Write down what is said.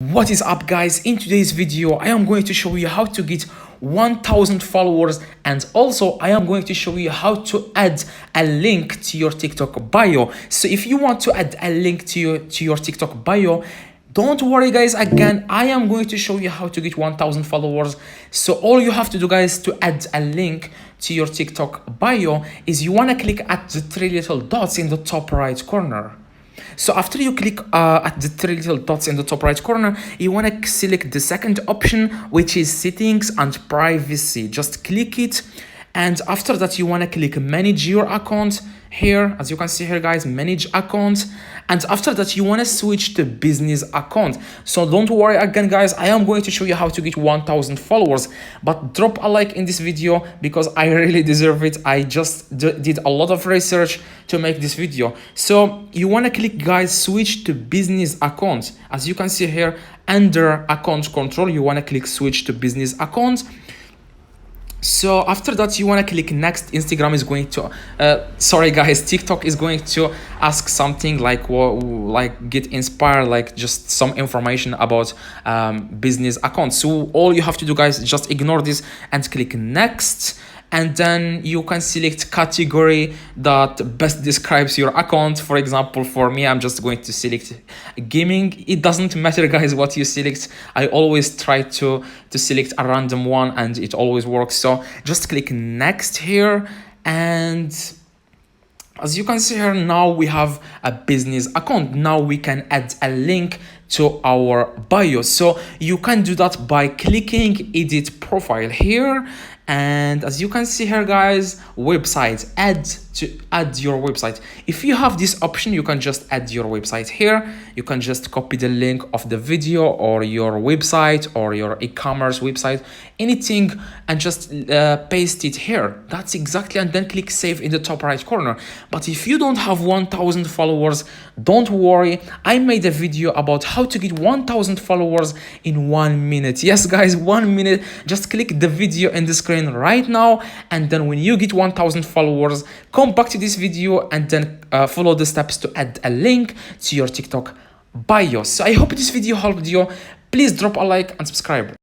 What is up, guys? In today's video I am going to show you how to get 1000 followers, and also I am going to show you how to add a link to your TikTok bio. So if you want to add a link to your TikTok bio, don't worry guys, again I am going to show you how to get 1000 followers. So all you have to do, guys, to add a link to your TikTok bio is you want to click at the three little dots in the top right corner. So after you click at the three little dots in the top right corner, you want to select the second option, which is settings and privacy. Just click it, and after that you want to click manage your account here. As you can see here, guys, manage account. And after that you want to switch to business account. So don't worry, again guys, I am going to show you how to get 1000 followers, but drop a like in this video because I really deserve it. I just did a lot of research to make this video. So you want to click, guys, switch to business account. As you can see here, under account control, you want to click switch to business account. So after that you want to click next. Instagram is going to sorry guys, TikTok is going to ask something like get inspired, like just some information about business account. So all you have to do, guys, just ignore this and click next, and then you can select category that best describes your account. For example, for me, I'm just going to select gaming. It doesn't matter, guys, what you select. I always try to select a random one and it always works. So just click next here, and as you can see here, now we have a business account. Now we can add a link to our bio. So you can do that by clicking edit profile here, and as you can see here, guys, website, add your website. If you have this option, you can just add your website here. You can just copy the link of the video or your website or your e-commerce website, anything, and just paste it here. That's exactly, and then click save in the top right corner. But if you don't have 1000 followers, don't worry, I made a video about how to get 1000 followers in 1 minute. Yes guys, 1 minute. Just click the video in the screen right now, and then when you get 1000 followers, come back to this video and then follow the steps to add a link to your TikTok bio. So I hope this video helped you. Please drop a like and subscribe.